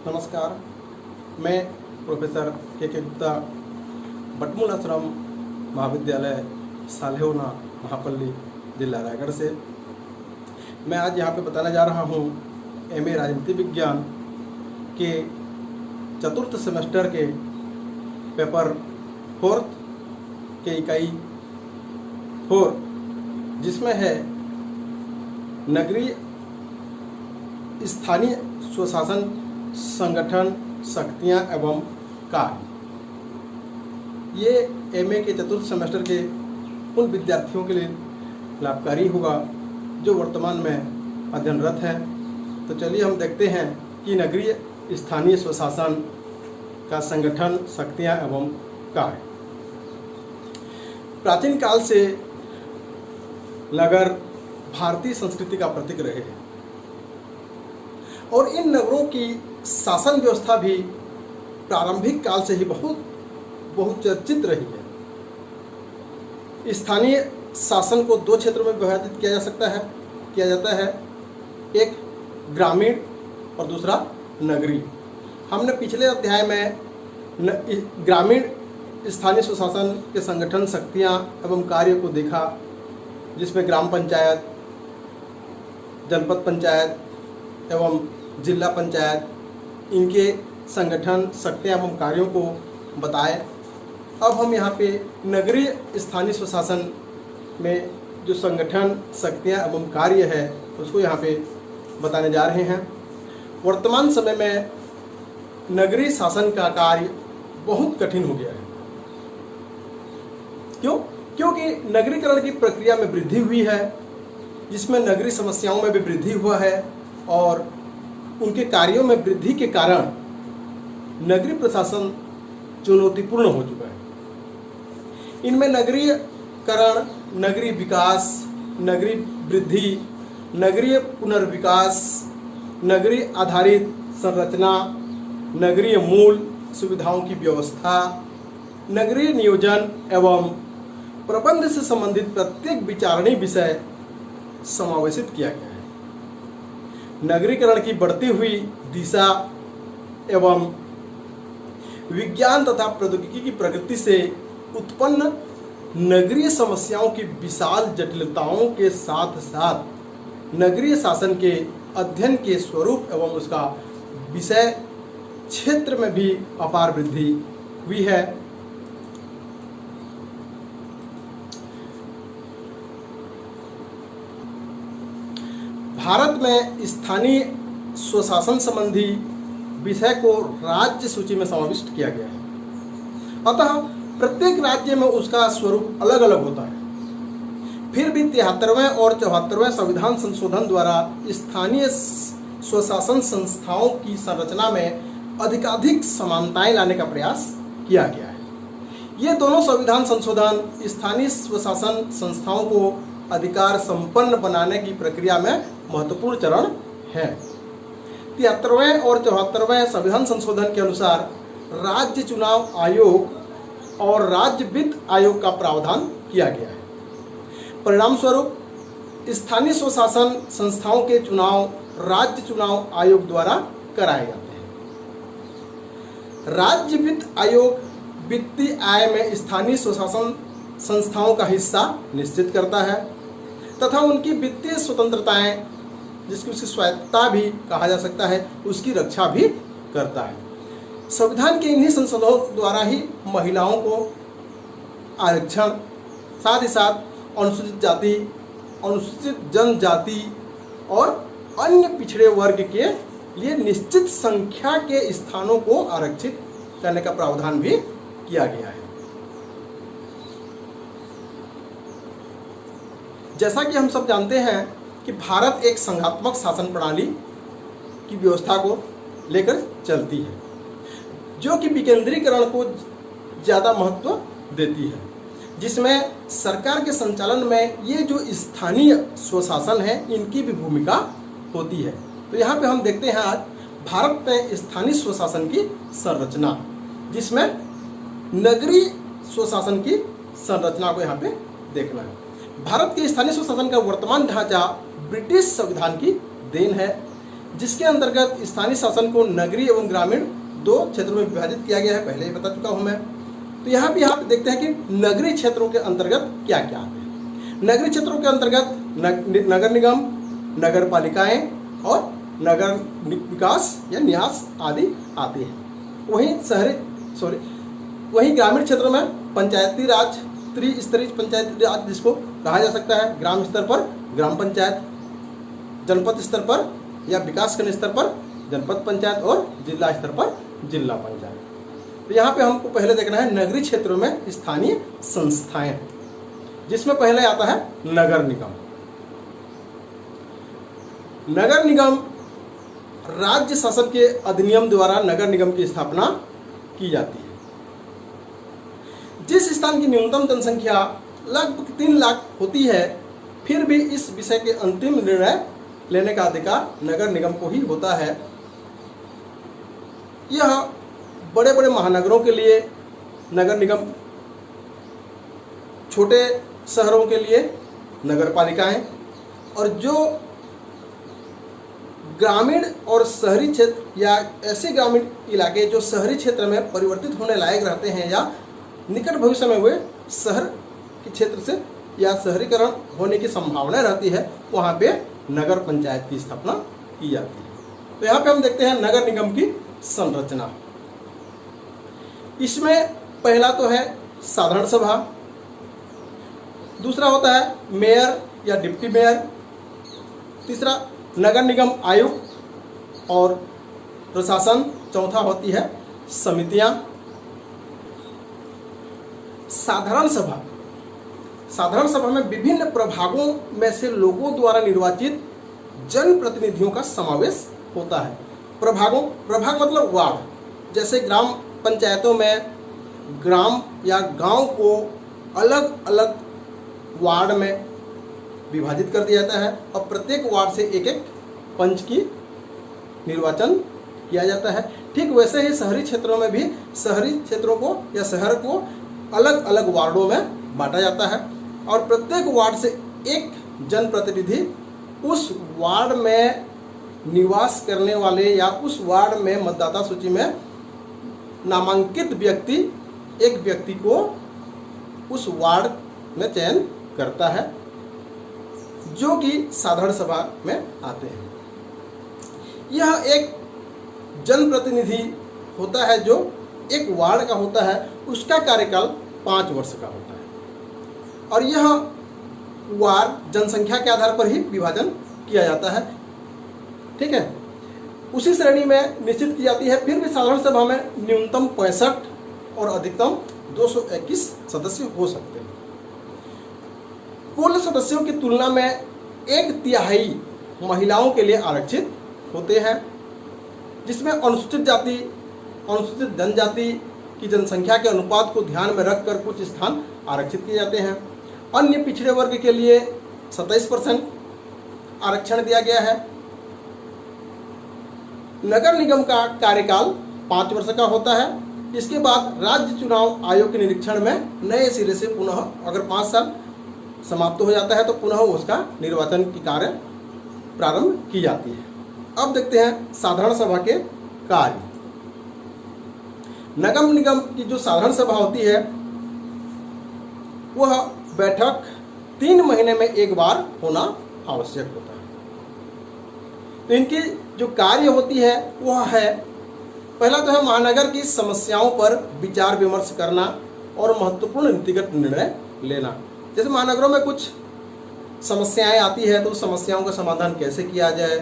नमस्कार, मैं प्रोफेसर के गुप्ता, बटमूल आश्रम महाविद्यालय सालेहोना महापल्ली, जिला रायगढ़ से। मैं आज यहाँ पे बताने जा रहा हूँ एमए राजनीति विज्ञान के चतुर्थ सेमेस्टर के पेपर 4 के इकाई 4, जिसमें है नगरीय स्थानीय स्वशासन संगठन, शक्तियाँ एवं कार्य। ये एमए के चतुर्थ सेमेस्टर के उन विद्यार्थियों के लिए लाभकारी होगा जो वर्तमान में अध्ययनरत हैं। तो चलिए हम देखते हैं कि नगरीय स्थानीय स्वशासन का संगठन, शक्तियाँ एवं कार्य। प्राचीन काल से नगर भारतीय संस्कृति का प्रतीक रहे हैं और इन नगरों की शासन व्यवस्था भी प्रारंभिक काल से ही बहुत चर्चित रही है। स्थानीय शासन को 2 क्षेत्रों में विभाजित किया जाता है, एक ग्रामीण और दूसरा नगरीय। हमने पिछले अध्याय में ग्रामीण स्थानीय स्वशासन के संगठन, शक्तियाँ एवं कार्य को देखा, जिसमें ग्राम पंचायत, जनपद पंचायत एवं जिला पंचायत, इनके संगठन, शक्तियाँ एवं कार्यों को बताए। अब हम यहाँ पे नगरीय स्थानीय स्वशासन में जो संगठन, शक्तियाँ एवं कार्य है उसको यहाँ पे बताने जा रहे हैं। वर्तमान समय में नगरीय शासन का कार्य बहुत कठिन हो गया है। क्यों? क्योंकि नगरीकरण की प्रक्रिया में वृद्धि हुई है, जिसमें नगरीय समस्याओं में भी वृद्धि हुआ है और उनके कार्यों में वृद्धि के कारण नगरीय प्रशासन चुनौतीपूर्ण हो चुका है। इनमें नगरीकरण, नगरीय विकास, नगरीय वृद्धि, नगरीय पुनर्विकास, नगरीय आधारित संरचना, नगरीय मूल सुविधाओं की व्यवस्था, नगरीय नियोजन एवं प्रबंध से संबंधित प्रत्येक विचारणीय विषय समावेशित किया गया है। नगरीकरण की बढ़ती हुई दिशा एवं विज्ञान तथा प्रौद्योगिकी की प्रगति से उत्पन्न नगरीय समस्याओं की विशाल जटिलताओं के साथ साथ नगरीय शासन के अध्ययन के स्वरूप एवं उसका विषय क्षेत्र में भी अपार वृद्धि हुई है। भारत में स्थानीय स्वशासन संबंधी विषय को राज्य सूची में समाविष्ट किया गया है। अतः प्रत्येक राज्य में उसका स्वरूप अलग अलग होता है। फिर भी 73वें और 74वें संविधान संशोधन द्वारा स्थानीय स्वशासन संस्थाओं की संरचना में अधिकाधिक समानताएं लाने का प्रयास किया गया है। ये दोनों संविधान संशोधन स्थानीय स्वशासन संस्थाओं को अधिकार संपन्न बनाने की प्रक्रिया में महत्वपूर्ण चरण है। 73वें और 74वें संविधान संशोधन के अनुसार राज्य चुनाव आयोग और राज्य वित्त आयोग का प्रावधान किया गया है। परिणाम स्वरूप स्थानीय स्वशासन संस्थाओं के चुनाव राज्य चुनाव आयोग द्वारा कराए जाते हैं। राज्य वित्त आयोग वित्तीय आय में स्थानीय स्वशासन संस्थाओं का हिस्सा निश्चित करता है तथा उनकी वित्तीय स्वतंत्रताएं, जिसकी उसकी स्वायत्तता भी कहा जा सकता है, उसकी रक्षा भी करता है। संविधान के इन्हीं संशोधनों द्वारा ही महिलाओं को आरक्षण, साथ ही साथ अनुसूचित जाति, अनुसूचित जनजाति और अन्य पिछड़े वर्ग के लिए निश्चित संख्या के स्थानों को आरक्षित करने का प्रावधान भी किया गया है। जैसा कि हम सब जानते हैं कि भारत एक संघात्मक शासन प्रणाली की व्यवस्था को लेकर चलती है, जो कि विकेंद्रीकरण को ज़्यादा महत्व देती है, जिसमें सरकार के संचालन में ये जो स्थानीय स्वशासन है इनकी भी भूमिका होती है। तो यहाँ पे हम देखते हैं आज भारत में स्थानीय स्वशासन की संरचना, जिसमें नगरीय स्वशासन की संरचना को यहाँ पे देखना है। भारत के स्थानीय स्वशासन का वर्तमान ढांचा ब्रिटिश संविधान की देन है। जिसके अंतर्गत स्थानीय शासन को नगरीय एवं ग्रामीण दो क्षेत्रों में विभाजित किया गया है, पहले ही बता चुका हूं मैं। तो यहाँ भी आप देखते हैं कि नगरीय क्षेत्रों के अंतर्गत क्या क्या आते हैं। नगरीय क्षेत्रों के अंतर्गत नगर निगम, नगर पालिकाएं और नगर विकास या न्यास आदि आती है। वहीं ग्रामीण क्षेत्रों में पंचायती राज, त्रिस्तरीय पंचायती राज जिसको कहा जा सकता है, ग्राम स्तर पर ग्राम पंचायत, जनपद स्तर पर या विकास खंड स्तर पर जनपद पंचायत और जिला स्तर पर जिला पंचायत। तो यहाँ पे हमको पहले देखना है नगरीय क्षेत्रों में स्थानीय संस्थाएं, जिसमें पहले आता है नगर निगम। नगर निगम राज्य शासन के अधिनियम द्वारा नगर निगम की स्थापना की जाती है। जिस स्थान की न्यूनतम जनसंख्या लगभग 3 लाख होती है, फिर भी इस विषय के अंतिम निर्णय लेने का अधिकार नगर निगम को ही होता है। यह बड़े बड़े महानगरों के लिए नगर निगम, छोटे शहरों के लिए नगर पालिकाएं, और जो ग्रामीण और शहरी क्षेत्र या ऐसे ग्रामीण इलाके जो शहरी क्षेत्र में परिवर्तित होने लायक रहते हैं या निकट भविष्य में वे शहर के क्षेत्र से या शहरीकरण होने की संभावना रहती है, वहाँ पे नगर पंचायत की स्थापना की जाती है। तो यहाँ पे हम देखते हैं नगर निगम की संरचना। इसमें पहला तो है साधारण सभा, दूसरा होता है मेयर या डिप्टी मेयर, तीसरा नगर निगम आयुक्त और प्रशासन, चौथा होती है समितियां। साधारण सभा में विभिन्न प्रभागों में से लोगों द्वारा निर्वाचित जनप्रतिनिधियों का समावेश होता है। प्रभाग मतलब वार्ड। जैसे ग्राम पंचायतों में ग्राम या गांव को अलग अलग वार्ड में विभाजित कर दिया जाता है और प्रत्येक वार्ड से एक एक पंच की निर्वाचन किया जाता है। ठीक वैसे ही शहरी क्षेत्रों में भी शहरी क्षेत्रों को या शहर को अलग अलग वार्डों में बांटा जाता है और प्रत्येक वार्ड से एक जनप्रतिनिधि उस वार्ड में निवास करने वाले या उस वार्ड में मतदाता सूची में नामांकित व्यक्ति, एक व्यक्ति को उस वार्ड में चयन करता है, जो कि साधारण सभा में आते हैं। यह एक जनप्रतिनिधि होता है जो एक वार्ड का होता है, उसका कार्यकाल 5 वर्ष का होता है और यह वार्ड जनसंख्या के आधार पर ही विभाजन किया जाता है। ठीक है, उसी श्रेणी में निश्चित की जाती है। फिर भी साधारण सभा में न्यूनतम 65 और अधिकतम 221 सदस्य हो सकते हैं। कुल सदस्यों की तुलना में 1/3 महिलाओं के लिए आरक्षित होते हैं, जिसमें अनुसूचित जाति, अनुसूचित जनजाति की जनसंख्या के अनुपात को ध्यान में रखकर कुछ स्थान आरक्षित किए जाते हैं। अन्य पिछड़े वर्ग के लिए 27% आरक्षण दिया गया है। नगर निगम का कार्यकाल 5 वर्ष का होता है। इसके बाद राज्य चुनाव आयोग के निरीक्षण में नए सिरे से पुनः, अगर 5 साल समाप्त हो जाता है तो पुनः उसका निर्वाचन की कार्य प्रारंभ की जाती है। अब देखते हैं साधारण सभा के कार्य। नगर निगम की जो साधारण सभा होती है वह बैठक 3 महीने में एक बार होना आवश्यक होता है। तो इनकी जो कार्य होती है वह है, पहला तो है महानगर की समस्याओं पर विचार विमर्श करना और महत्वपूर्ण नीतिगत निर्णय लेना। जैसे महानगरों में कुछ समस्याएं आती है तो उस समस्याओं का समाधान कैसे किया जाए,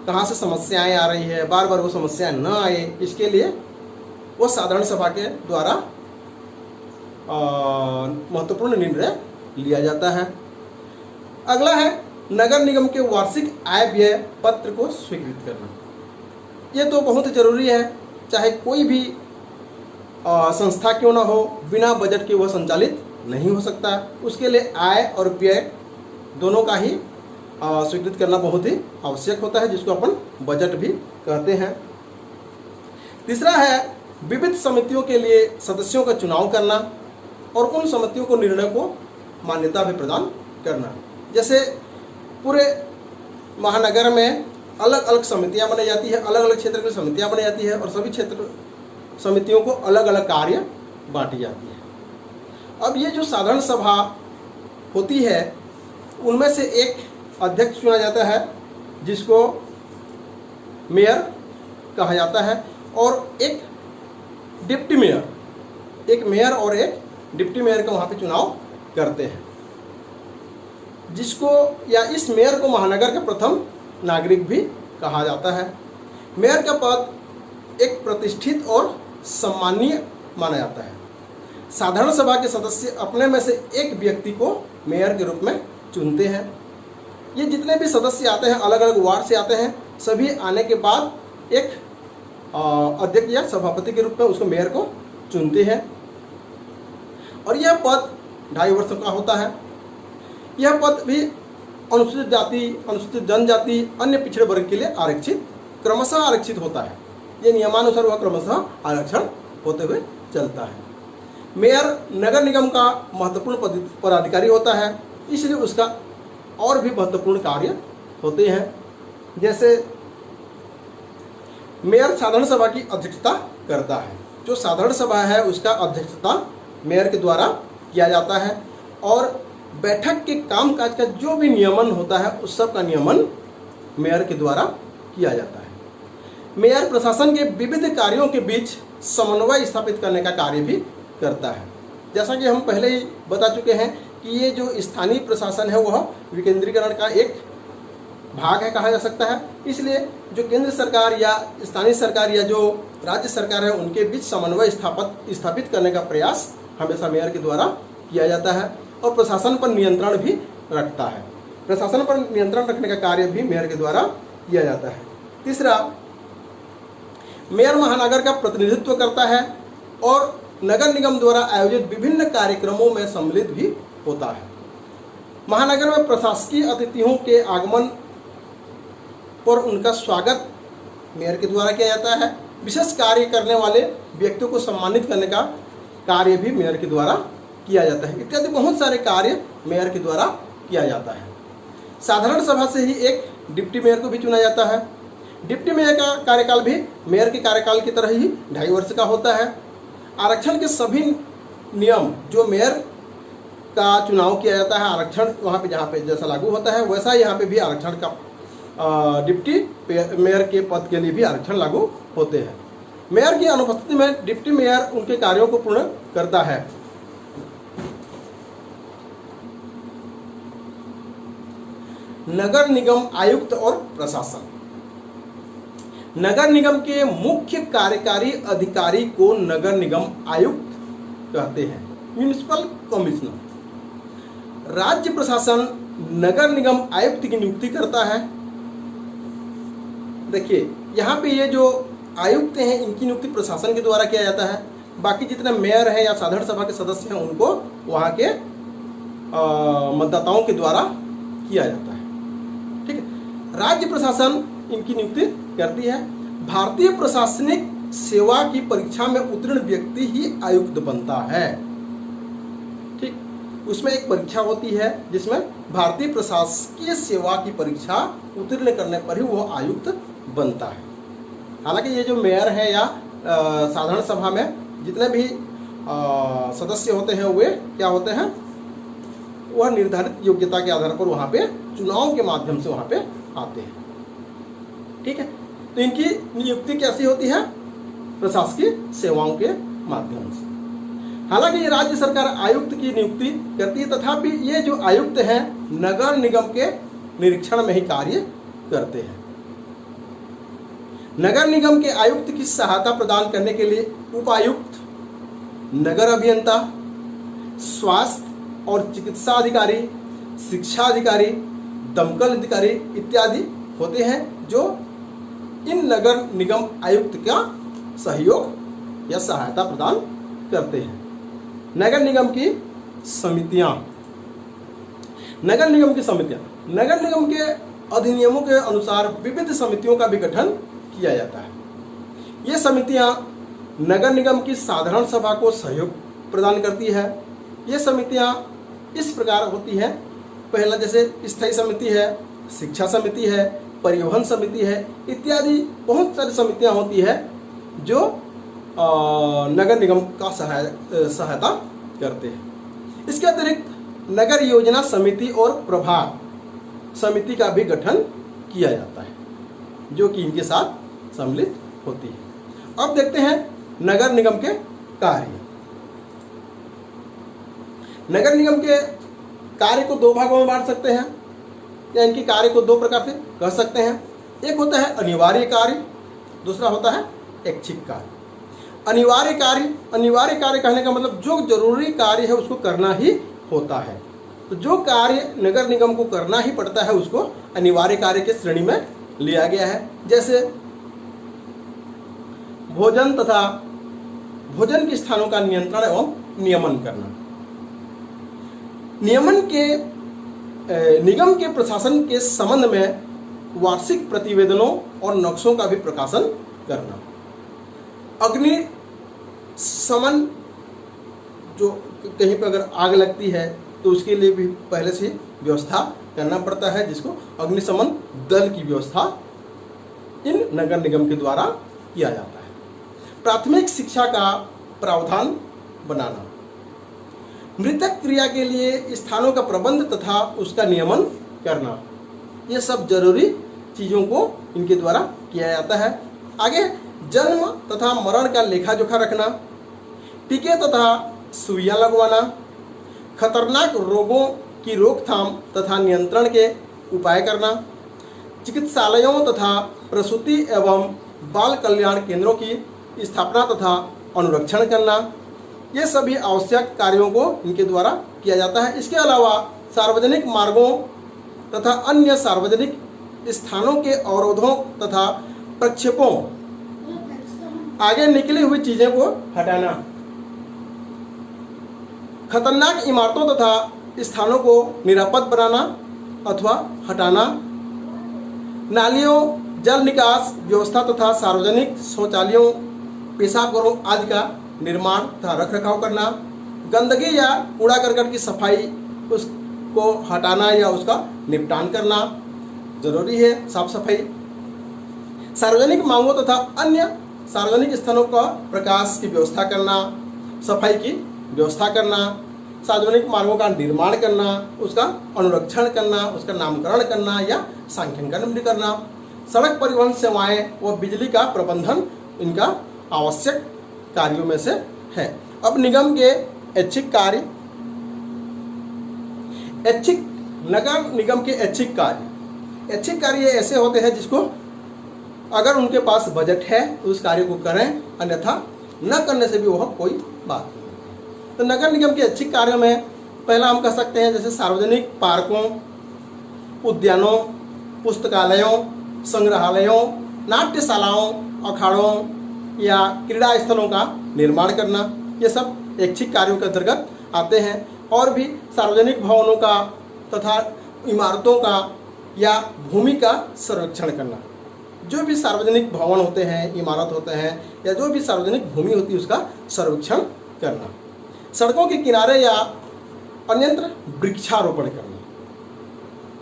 कहाँ से समस्याएं आ रही है, बार बार वो समस्याएं न आए, इसके लिए वो साधारण सभा के द्वारा महत्वपूर्ण निर्णय लिया जाता है। अगला है नगर निगम के वार्षिक आय व्यय पत्र को स्वीकृत करना। ये तो बहुत जरूरी है, चाहे कोई भी संस्था क्यों ना हो, बिना बजट के वह संचालित नहीं हो सकता। उसके लिए आय और व्यय दोनों का ही स्वीकृत करना बहुत ही आवश्यक होता है, जिसको अपन बजट भी कहते हैं। तीसरा है विविध समितियों के लिए सदस्यों का चुनाव करना और उन समितियों को निर्णय को मान्यता भी प्रदान करना। जैसे पूरे महानगर में अलग अलग समितियां बनाई जाती है, अलग अलग क्षेत्र की समितियां बनाई जाती है और सभी क्षेत्र समितियों को अलग अलग कार्य बांटी जाती है। अब ये जो साधारण सभा होती है उनमें से एक अध्यक्ष चुना जाता है जिसको मेयर कहा जाता है और एक डिप्टी मेयर, एक मेयर और एक डिप्टी मेयर का वहाँ पे चुनाव करते हैं, जिसको या इस मेयर को महानगर का प्रथम नागरिक भी कहा जाता है। मेयर का पद एक प्रतिष्ठित और सम्मानीय माना जाता है। साधारण सभा के सदस्य अपने में से एक व्यक्ति को मेयर के रूप में चुनते हैं। ये जितने भी सदस्य आते हैं अलग अलग वार्ड से आते हैं, सभी आने के बाद एक अध्यक्ष या सभापति के रूप में उसको मेयर को चुनते हैं और यह पद 2.5 वर्षों का होता है। यह पद भी अनुसूचित जाति, अनुसूचित जनजाति, अन्य पिछड़े वर्ग के लिए आरक्षित, क्रमशः आरक्षित होता है। ये नियमानुसार वह क्रमशः आरक्षण होते हुए चलता है। मेयर नगर निगम का महत्वपूर्ण पदाधिकारी होता है, इसलिए उसका और भी महत्वपूर्ण कार्य होते हैं। जैसे मेयर साधारण सभा की अध्यक्षता करता है। जो साधारण सभा है उसका अध्यक्षता मेयर के द्वारा किया जाता है और बैठक के कामकाज का जो भी नियमन होता है उस सब का नियमन मेयर के द्वारा किया जाता है। मेयर प्रशासन के विविध कार्यों के बीच समन्वय स्थापित करने का कार्य भी करता है। जैसा कि हम पहले ही बता चुके हैं कि ये जो स्थानीय प्रशासन है वह विकेंद्रीकरण का एक भाग है कहा जा सकता है। इसलिए जो केंद्र सरकार या स्थानीय सरकार या जो राज्य सरकार है उनके बीच समन्वय स्थापित करने का प्रयास हमेशा मेयर के द्वारा किया जाता है और प्रशासन पर नियंत्रण भी रखता है। प्रशासन पर नियंत्रण रखने का कार्य भी मेयर के द्वारा किया जाता है। तीसरा, मेयर महानगर का प्रतिनिधित्व करता है और नगर निगम द्वारा आयोजित विभिन्न कार्यक्रमों में सम्मिलित भी होता है। महानगर में प्रशासकीय अतिथियों के आगमन पर उनका स्वागत मेयर के द्वारा किया जाता है। विशेष कार्य करने वाले व्यक्तियों को सम्मानित करने का कार्य भी मेयर के द्वारा किया जाता है। इत्यादि बहुत सारे कार्य मेयर के द्वारा किया जाता है। साधारण सभा से ही एक डिप्टी मेयर को भी चुना जाता है। डिप्टी मेयर का कार्यकाल भी मेयर के कार्यकाल की तरह ही 2.5 वर्ष का होता है। आरक्षण के सभी नियम जो मेयर का चुनाव किया जाता है, आरक्षण वहाँ पे जहाँ पे जैसा लागू होता है वैसा यहाँ पे भी आरक्षण का डिप्टी मेयर के पद के लिए भी आरक्षण लागू होते हैं। मेयर की अनुपस्थिति में डिप्टी मेयर उनके कार्यों को पूर्ण करता है। नगर निगम आयुक्त और प्रशासन। नगर निगम के मुख्य कार्यकारी अधिकारी को नगर निगम आयुक्त कहते हैं, म्युनिसिपल कमिश्नर। राज्य प्रशासन नगर निगम आयुक्त की नियुक्ति करता है। देखिए यहाँ पे ये जो आयुक्त हैं इनकी नियुक्ति प्रशासन के द्वारा किया जाता है। बाकी जितने मेयर हैं या साधारण सभा के सदस्य हैं उनको वहाँ के मतदाताओं के द्वारा किया जाता है। ठीक है, राज्य प्रशासन इनकी नियुक्ति करती है। भारतीय प्रशासनिक सेवा की परीक्षा में उत्तीर्ण व्यक्ति ही आयुक्त बनता है। ठीक, उसमें एक परीक्षा होती है जिसमें भारतीय प्रशासकीय सेवा की परीक्षा उत्तीर्ण करने पर ही वो आयुक्त बनता है। हालांकि ये जो मेयर है या साधारण सभा में जितने भी सदस्य होते हैं वे क्या होते हैं, वह निर्धारित योग्यता के आधार पर वहाँ पे चुनाव के माध्यम से वहाँ पे आते हैं। ठीक है, तो इनकी नियुक्ति कैसी होती है, प्रशासकीय सेवाओं के माध्यम से। हालांकि ये राज्य सरकार आयुक्त की नियुक्ति करती है, तथापि ये जो आयुक्त हैं नगर निगम के निरीक्षण में ही कार्य करते हैं। नगर निगम के आयुक्त की सहायता प्रदान करने के लिए उपायुक्त, नगर अभियंता, स्वास्थ्य और चिकित्सा अधिकारी, शिक्षा अधिकारी, दमकल अधिकारी इत्यादि होते हैं जो इन नगर निगम आयुक्त का सहयोग या सहायता प्रदान करते हैं। नगर निगम की समितियां। नगर निगम की समितियां नगर निगम के अधिनियमों के अनुसार विविध समितियों का भी गठन किया जाता है। ये समितियां नगर निगम की साधारण सभा को सहयोग प्रदान करती है। ये समितियां इस प्रकार होती हैं, पहला जैसे स्थायी समिति है, शिक्षा समिति है, परिवहन समिति है, इत्यादि बहुत सारी समितियां होती है जो नगर निगम का सहायता करते हैं। इसके अतिरिक्त नगर योजना समिति और प्रभाग समिति का भी गठन किया जाता है, जो कि इनके साथ सम्मिलित होती है। अब देखते हैं नगर निगम के कार्य। नगर निगम के कार्य को दो भागों में बांट सकते हैं, या इनके कार्य को दो प्रकार से कह सकते हैं। एक होता है अनिवार्य कार्य, दूसरा होता है ऐच्छिक कार्य। अनिवार्य कार्य कहने का मतलब जो जरूरी कार्य है उसको करना ही होता है। तो जो कार्य नगर निगम को करना ही पड़ता है उसको अनिवार्य कार्य के श्रेणी में लिया गया है। जैसे भोजन तथा भोजन के स्थानों का नियंत्रण एवं नियमन करना, निगम के प्रशासन के संबंध में वार्षिक प्रतिवेदनों और नक्शों का भी प्रकाशन करना, अग्निशमन, जो कहीं पर अगर आग लगती है तो उसके लिए भी पहले से व्यवस्था करना पड़ता है, जिसको अग्निशमन दल की व्यवस्था इन नगर निगम के द्वारा किया जाता है। प्राथमिक शिक्षा का प्रावधान बनाना, मृतक क्रिया के लिए स्थानों का प्रबंध तथा उसका नियमन करना, ये सब जरूरी चीज़ों को इनके द्वारा किया जाता है। आगे जन्म तथा मरण का लेखा जोखा रखना, टीके तथा सुइयां लगवाना, खतरनाक रोगों की रोकथाम तथा नियंत्रण के उपाय करना, चिकित्सालयों तथा प्रसूति एवं बाल कल्याण केंद्रों की स्थापना तथा अनुरक्षण करना, ये सभी आवश्यक कार्यों को इनके द्वारा किया जाता है। इसके अलावा सार्वजनिक मार्गों तथा अन्य सार्वजनिक स्थानों के अवरोधों तथा प्रक्षेपों, आगे निकली हुई चीज़ों को हटाना, खतरनाक इमारतों तथा स्थानों को निरापद बनाना अथवा हटाना, नालियों, जल निकास व्यवस्था तथा सार्वजनिक शौचालयों, पेशाब घरों आदि का निर्माण तथा रख रखाव करना, गंदगी या कूड़ा करकट की सफाई उसको हटाना या उसका निपटान करना जरूरी है, साफ सफाई, सार्वजनिक मांगों तथा अन्य सार्वजनिक स्थानों का प्रकाश की व्यवस्था करना, सफाई की व्यवस्था करना, सार्वजनिक मार्गों का निर्माण करना, उसका अनुरक्षण करना, उसका नामकरण करना या सांख्यिकरण भी करना, सड़क परिवहन सेवाएं व बिजली का प्रबंधन इनका आवश्यक कार्यों में से है। अब निगम के ऐच्छिक कार्य, नगर निगम के ऐच्छिक कार्य ऐसे होते हैं जिसको अगर उनके पास बजट है तो उस कार्य को करें, अन्यथा न करने से भी वह कोई बात नहीं। तो नगर निगम के ऐच्छिक कार्यों में पहला हम कह सकते हैं जैसे सार्वजनिक पार्कों, उद्यानों, पुस्तकालयों, संग्रहालयों, नाट्यशालाओं, अखाड़ों या क्रीड़ा स्थलों का निर्माण करना, ये सब ऐच्छिक कार्यों के अंतर्गत आते हैं। और भी सार्वजनिक भवनों का तथा इमारतों का या भूमि का संरक्षण करना, जो भी सार्वजनिक भवन होते हैं, इमारत होते हैं या जो भी सार्वजनिक भूमि होती है उसका संरक्षण करना, सड़कों के किनारे या अन्यत्र वृक्षारोपण करना,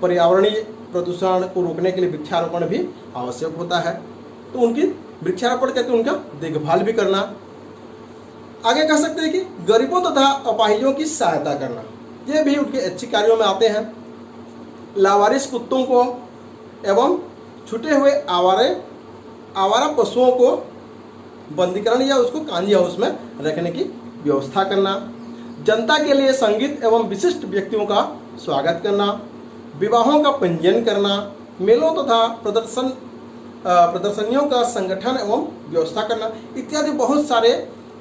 पर्यावरणीय प्रदूषण को रोकने के लिए वृक्षारोपण भी आवश्यक होता है, तो उनकी वृक्षारोपण करके उनका देखभाल भी करना। आगे कह सकते हैं कि गरीबों तथा अपाहिजों की सहायता करना, ये भी उनके ऐच्छिक कार्यों में आते हैं। लावारिस कुत्तों को एवं छूटे हुए आवारा पशुओं को बंदीकरण या उसको कांजी हाउस में रखने की व्यवस्था करना, जनता के लिए संगीत एवं विशिष्ट व्यक्तियों का स्वागत करना, विवाहों का पंजीयन करना, मेलों तथा प्रदर्शनियों का संगठन एवं व्यवस्था करना, इत्यादि बहुत सारे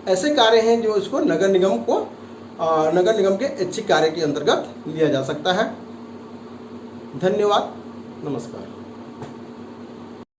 ऐसे कार्य हैं जो इसको नगर निगम के ऐच्छिक कार्य के अंतर्गत लिया जा सकता है। धन्यवाद, नमस्कार।